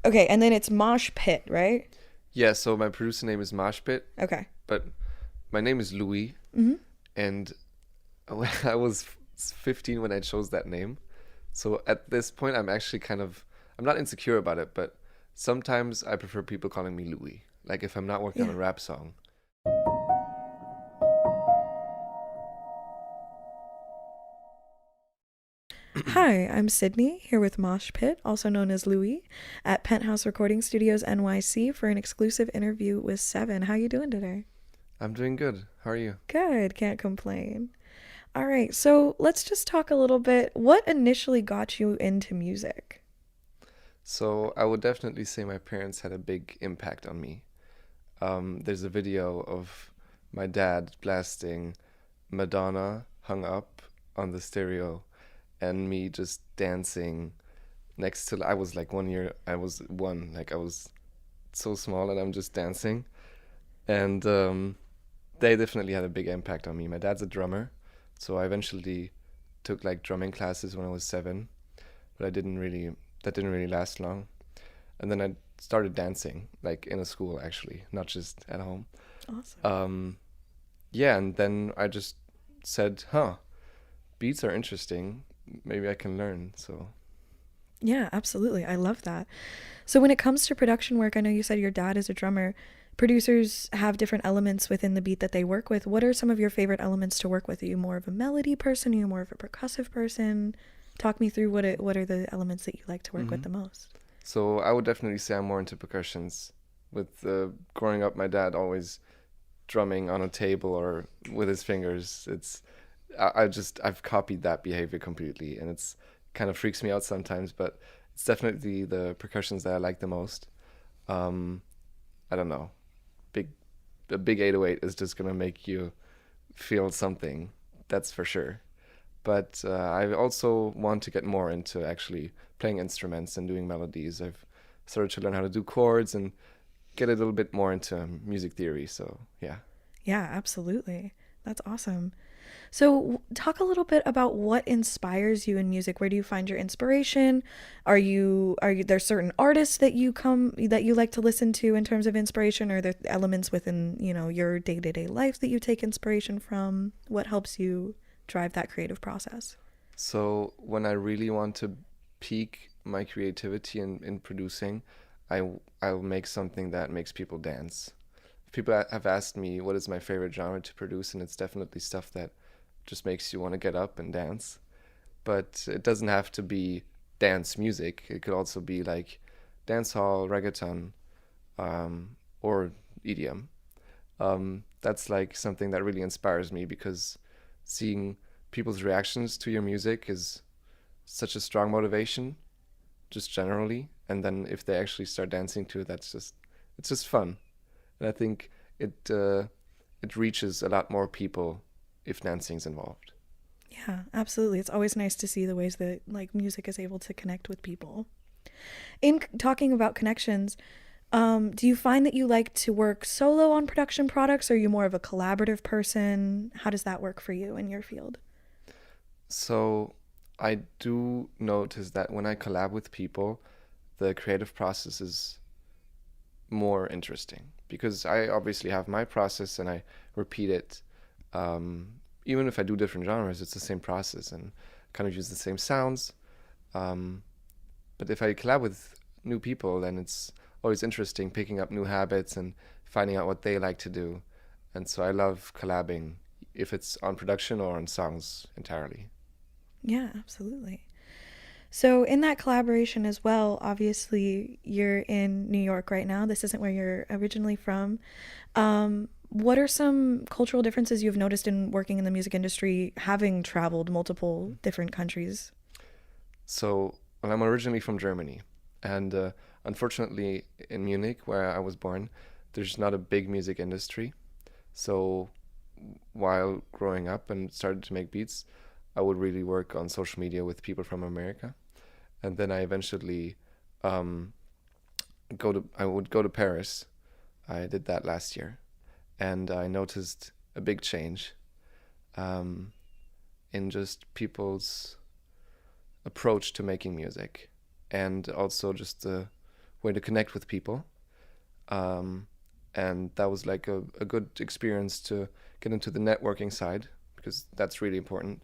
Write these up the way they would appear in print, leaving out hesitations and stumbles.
Okay, and then it's MoshPit, right? Yeah, so my producer name is MoshPit, Okay. but my name is Louis, Hmm. and when I was 15 when I chose that name. So at this point, I'm not insecure about it, but sometimes I prefer people calling me Louis. Like if I'm not working on Yeah. a rap song. Hi, I'm Sidney, here with MoshPit, also known as Louie, at Penthouse Recording Studios NYC for an exclusive interview with Seven. How you doing today? I'm doing good. How are you? Good, can't complain. All right, so let's just talk a little bit. What initially got you into music? So I would definitely say my parents had a big impact on me. There's a video of my dad blasting Madonna hung up on the stereo and me just dancing next to I was like 1 year I was one like I was so small and I'm just dancing and they definitely had a big impact on me. My dad's a drummer, so I eventually took like drumming classes when I was 7, but I didn't really that didn't really last long. And then I started dancing like in a school actually, not just at home. Awesome. Um yeah, and then I just said, "Huh, beats are interesting. Maybe I can learn." So Yeah, absolutely. I love that. So when it comes to production work, I know you said your dad is a drummer. Producers have different elements within the beat that they work with. What are some of your favorite elements to work with? Are you more of a melody person? Are you more of a percussive person? Talk me through what are the elements that you like to work with hmm the most? So I would definitely say I'm more into percussions. With growing up, my dad always drumming on a table or with his fingers. I've copied that behavior completely, and it's kind of freaks me out sometimes. But it's definitely the percussions that I like the most. Um, I don't know. Big a big 808 is just gonna make you feel something. That's for sure. But I also want to get more into actually playing instruments and doing melodies. I've started to learn how to do chords and get a little bit more into music theory. So yeah. Yeah, absolutely. That's awesome. So, talk a little bit about what inspires you in music. Where do you find your inspiration? Are you there certain artists that you like to listen to in terms of inspiration, or are there elements within, your day-to-day life that you take inspiration from? What helps you drive that creative process? So when I really want to peak my creativity in producing, I'll make something that makes people dance. People have asked me what is my favorite genre to produce, and it's definitely stuff that just makes you want to get up and dance. But it doesn't have to be dance music. It could also be like dancehall, reggaeton, or EDM. That's like something that really inspires me because seeing people's reactions to your music is such a strong motivation, just generally. And then if they actually start dancing to it, it's just fun. And I think it it reaches a lot more people if dancing's involved. Yeah, absolutely. It's always nice to see the ways that like music is able to connect with people. In talking about connections, do you find that you like to work solo on production products? Or are you more of a collaborative person? How does that work for you in your field? So I do notice that when I collab with people, the creative process is more interesting because I obviously have my process and I repeat it. Even if I do different genres, it's the same process and kind of use the same sounds. Um, but if I collab with new people, then it's always interesting picking up new habits and finding out what they like to do. And so I love collabing if it's on production or on songs entirely. Yeah, absolutely. So, in that collaboration as well, obviously you're in New York right now. This isn't where you're originally from. What are some cultural differences you've noticed in working in the music industry, having traveled multiple different countries? So, well, I'm originally from Germany, and unfortunately, in Munich, where I was born, there's not a big music industry. So, while growing up and started to make beats, I would really work on social media with people from America, and then I eventually um, I would go to Paris. I did that last year, and I noticed a big change um, in just people's approach to making music and also just the way to connect with people. Um, and that was like a good experience to get into the networking side, because that's really important.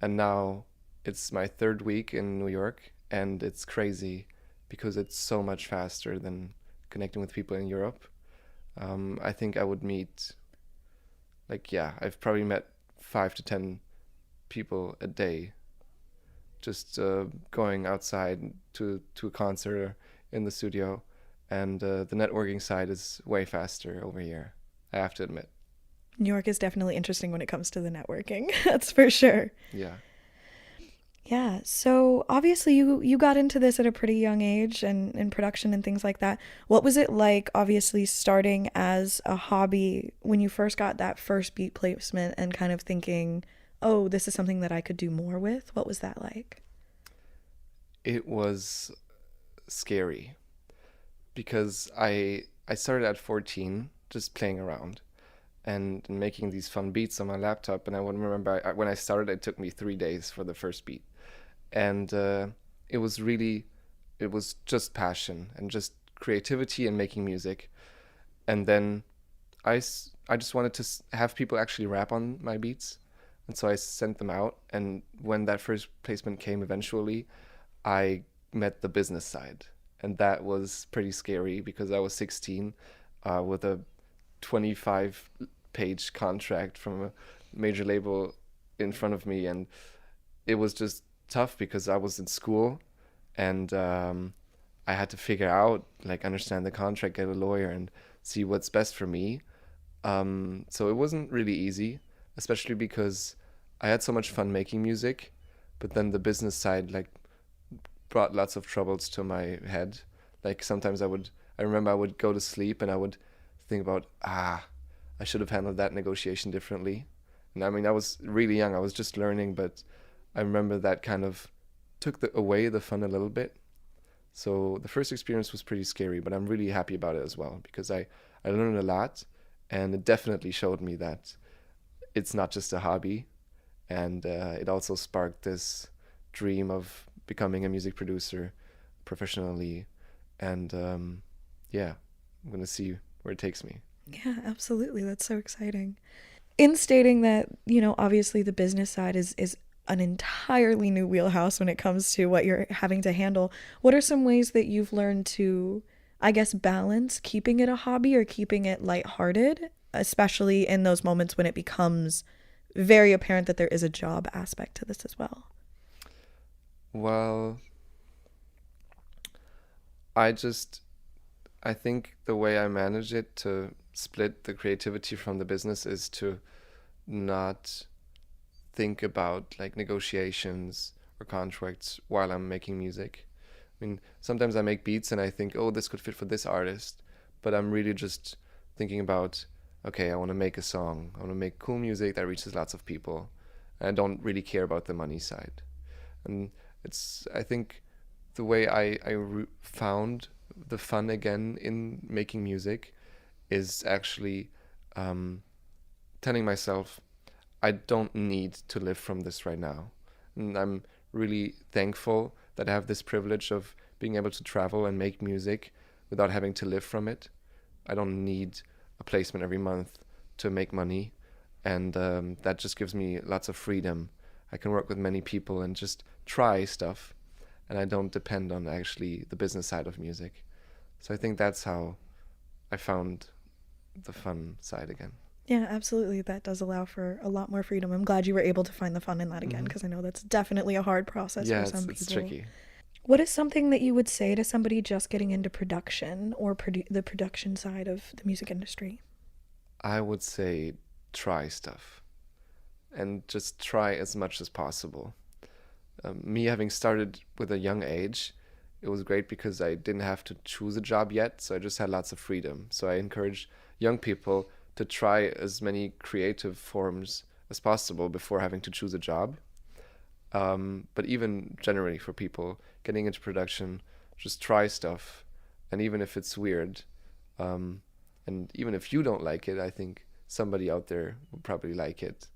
And now it's my third week in New York, and it's crazy because it's so much faster than connecting with people in Europe. I think I would meet, like, yeah, I've probably met 5 to 10 people a day, just going outside to a concert or in the studio. And the networking side is way faster over here, I have to admit. New York is definitely interesting when it comes to the networking. That's for sure. Yeah. Yeah. So obviously you got into this at a pretty young age and in production and things like that. What was it like, obviously starting as a hobby when you first got that first beat placement and kind of thinking, oh, this is something that I could do more with? What was that like? It was scary because I started at 14 just playing around and making these fun beats on my laptop. And I would remember when I started, it took me 3 days for the first beat. And it was really, it was just passion and just creativity and making music. And then I just wanted to have people actually rap on my beats. And so I sent them out. And when that first placement came eventually, I met the business side. And that was pretty scary because I was 16 with a 25-page contract from a major label in front of me. And it was just tough because I was in school, and I had to figure out, like, understand the contract, get a lawyer, and see what's best for me. So it wasn't really easy, especially because I had so much fun making music, but then the business side, like, brought lots of troubles to my head. Like, sometimes I remember I would go to sleep and I would think about, I should have handled that negotiation differently. And I mean, I was really young, I was just learning, but I remember that kind of took away the fun a little bit. So the first experience was pretty scary, but I'm really happy about it as well, because I learned a lot, and it definitely showed me that it's not just a hobby. And it also sparked this dream of becoming a music producer professionally. And yeah, I'm going to see where it takes me. Yeah, absolutely. That's so exciting. In stating that, obviously the business side is an entirely new wheelhouse when it comes to what you're having to handle, what are some ways that you've learned to, I guess, balance keeping it a hobby or keeping it lighthearted, especially in those moments when it becomes very apparent that there is a job aspect to this as well? Well, I just, I think the way I manage it to split the creativity from the business is to not think about, like, negotiations or contracts while I'm making music. I mean, sometimes I make beats and I think, oh, this could fit for this artist, but I'm really just thinking about, okay, I want to make a song. I want to make cool music that reaches lots of people. And I don't really care about the money side. And I think the way I found the fun again in making music is actually um, telling myself I don't need to live from this right now. And I'm really thankful that I have this privilege of being able to travel and make music without having to live from it. I don't need a placement every month to make money. And that just gives me lots of freedom. I can work with many people and just try stuff. And I don't depend on actually the business side of music. So I think that's how I found the fun side again. Yeah, absolutely. That does allow for a lot more freedom. I'm glad you were able to find the fun in that again, Hmm. because I know that's definitely a hard process Yeah, for some it's people. tricky. What is something that you would say to somebody just getting into production or the production side of the music industry? I would say try stuff and just try as much as possible. Me having started with a young age, it was great because I didn't have to choose a job yet, so I just had lots of freedom. So I encourage young people to try as many creative forms as possible before having to choose a job. But even generally for people getting into production, just try stuff, and even if it's weird, um, and even if you don't like it, I think somebody out there will probably like it.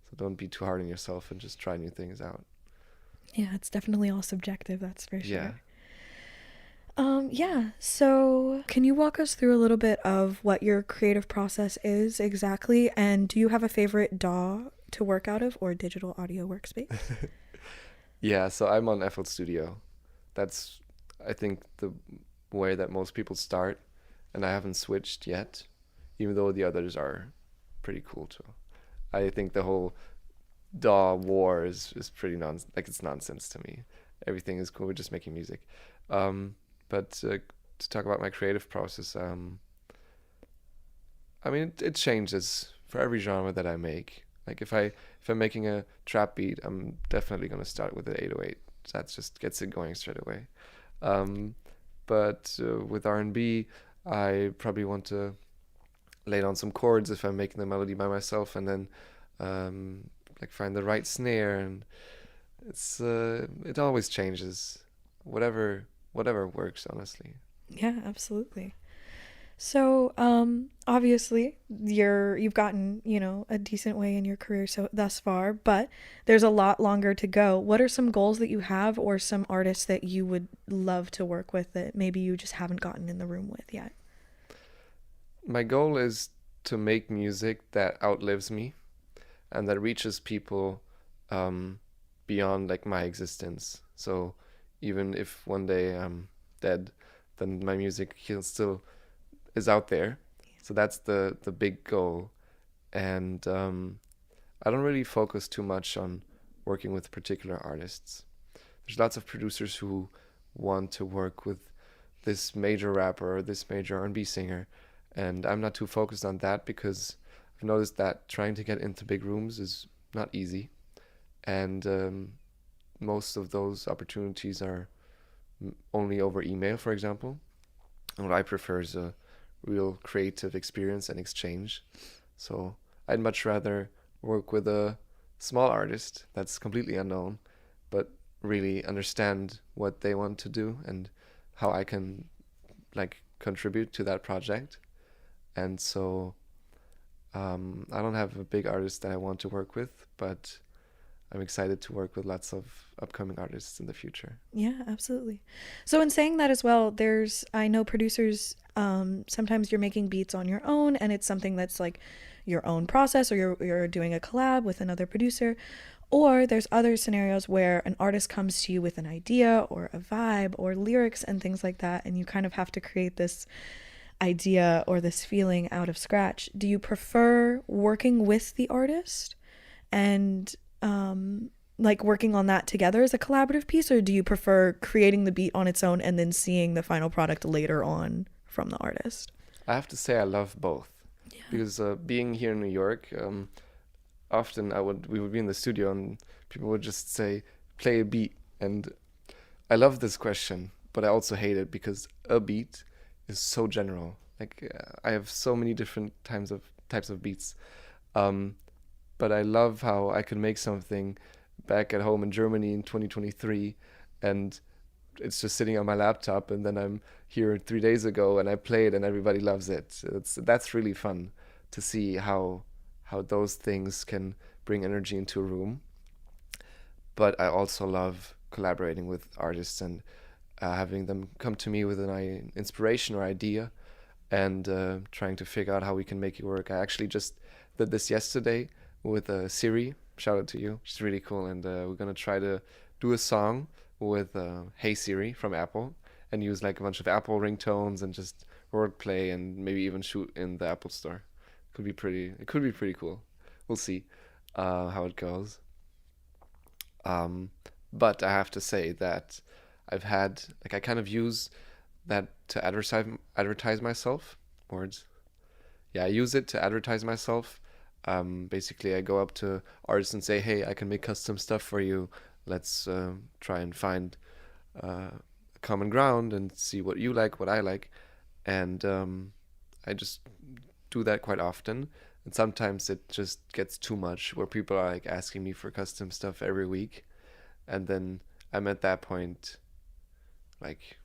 So don't be too hard on yourself and just try new things out. Yeah, it's definitely all subjective, that's for Yeah. sure. Yeah. So, can you walk us through a little bit of what your creative process is exactly? And do you have a favorite DAW to work out of or digital audio workspace? Yeah, so I'm on FL Studio. That's, I think, the way that most people start, and I haven't switched yet, even though the others are pretty cool too. I think the whole DAW war is pretty like it's nonsense to me. Everything is cool. We're just making music. Um, but to talk about my creative process, I mean, it changes for every genre that I make. Like if I'm making a trap beat, I'm definitely gonna start with an 808. That just gets it going straight away. Um, but with R&B, I probably want to lay down some chords if I'm making the melody by myself, and then like find the right snare, and it always changes. Whatever works, honestly. Yeah, absolutely. So, obviously, you've gotten, a decent way in your career so thus far, but there's a lot longer to go. What are some goals that you have or some artists that you would love to work with that maybe you just haven't gotten in the room with yet? My goal is to make music that outlives me and that reaches people um, beyond like my existence. So even if one day I'm dead, then my music still is out there. So that's the big goal. And I don't really focus too much on working with particular artists. There's lots of producers who want to work with this major rapper or this major R&B singer, and I'm not too focused on that because I've noticed that trying to get into big rooms is not easy, and most of those opportunities are only over email, for example. And what I prefer is a real creative experience and exchange. So I'd much rather work with a small artist that's completely unknown, but really understand what they want to do and how I can like contribute to that project. And so I don't have a big artist that I want to work with, but I'm excited to work with lots of upcoming artists in the future. Yeah, absolutely. So in saying that as well, I know producers, sometimes you're making beats on your own and it's something that's like your own process or you're doing a collab with another producer. Or there's other scenarios where an artist comes to you with an idea or a vibe or lyrics and things like that, and you kind of have to create this idea or this feeling out of scratch. Do you prefer working with the artist and like working on that together as a collaborative piece, or do you prefer creating the beat on its own and then seeing the final product later on from the artist? I have to say I love both Yeah. because being here in New York, often we would be in the studio and people would just say play a beat, and I love this question, but I also hate it because a beat is so general. Like I have so many different types of beats. Um, but I love how I can make something back at home in Germany in 2023, and it's just sitting on my laptop, and then I'm here 3 days ago and I play it and everybody loves it. That's really fun to see how those things can bring energy into a room. But I also love collaborating with artists and having them come to me with an inspiration or idea, and trying to figure out how we can make it work. I actually just did this yesterday with Siri. Shout out to you. She's really cool, and we're gonna try to do a song with Hey Siri from Apple and use like a bunch of Apple ringtones and just wordplay and maybe even shoot in the Apple Store. It could be pretty cool. We'll see how it goes. Um, but I have to say that I kind of use that to advertise myself. Words. Yeah, I use it to advertise myself. Basically, I go up to artists and say, "Hey, I can make custom stuff for you. Let's try and find common ground and see what you like, what I like." And I just do that quite often. And sometimes it just gets too much, where people are like asking me for custom stuff every week, and then I'm at that point like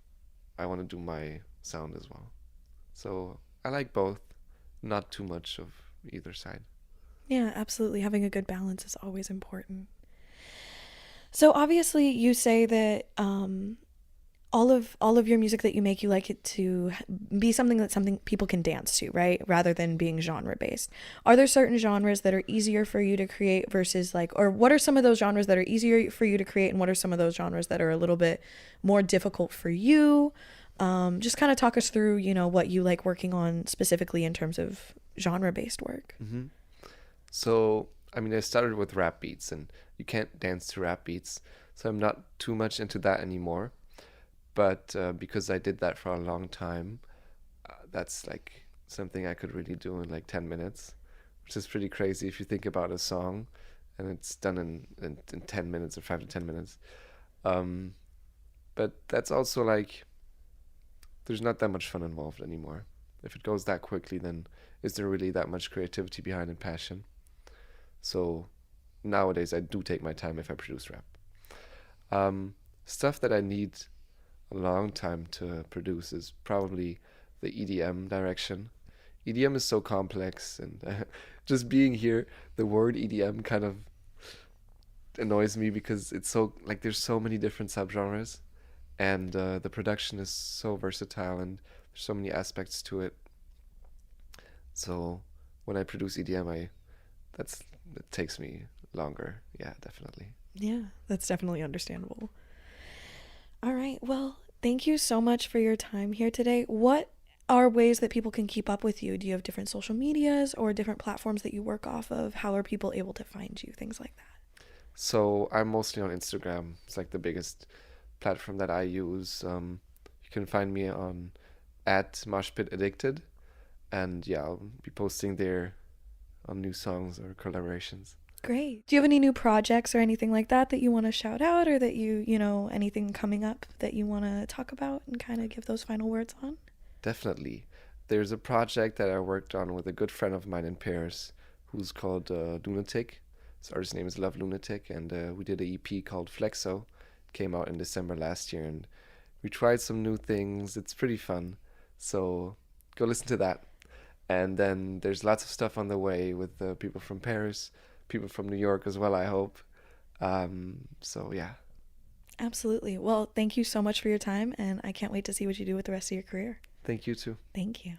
I want to do my sound as well. So I like both, not too much of either side. Yeah, absolutely. Having a good balance is always important. So obviously, you say that all of your music that you make, you like it to be something people can dance to, right? Rather than being genre based. Are there certain genres that are easier for you to create versus like, or what are some of those genres that are easier for you to create, and what are some of those genres that are a little bit more difficult for you? Just kind of talk us through, what you like working on specifically in terms of genre based work. Hmm. So, I mean, I started with rap beats, and you can't dance to rap beats, so I'm not too much into that anymore. But because I did that for a long time, that's like something I could really do in like 10 minutes, which is pretty crazy if you think about a song and it's done in 10 minutes or 5 to 10 minutes. Um, but that's also like, there's not that much fun involved anymore. If it goes that quickly, then is there really that much creativity behind and passion? So nowadays, I do take my time if I produce rap. Stuff that I need a long time to produce is probably the EDM direction. EDM is so complex, and just being here, the word EDM kind of annoys me because it's so like there's so many different subgenres, and the production is so versatile, and there's so many aspects to it. So when I produce EDM, I that's it takes me longer. Yeah, definitely. Yeah, that's definitely understandable. All right. Well, thank you so much for your time here today. What are ways that people can keep up with you? Do you have different social medias or different platforms that you work off of? How are people able to find you? Things like that. So I'm mostly on Instagram. It's like the biggest platform that I use. You can find me on at MoshPit Addicted, and yeah, I'll be posting there on new songs or collaborations. Great. Do you have any new projects or anything like that that you want to shout out, or that anything coming up that you want to talk about and kind of give those final words on? Definitely. There's a project that I worked on with a good friend of mine in Paris who's called Lunatic. His artist name is Love Lunatic, and we did an EP called Flexo. It came out in December last year, and we tried some new things. It's pretty fun. So go listen to that. And then there's lots of stuff on the way with people from Paris, people from New York as well, I hope. So yeah, Absolutely. Well, thank you so much for your time, and I can't wait to see what you do with the rest of your career. thank you too. Thank you.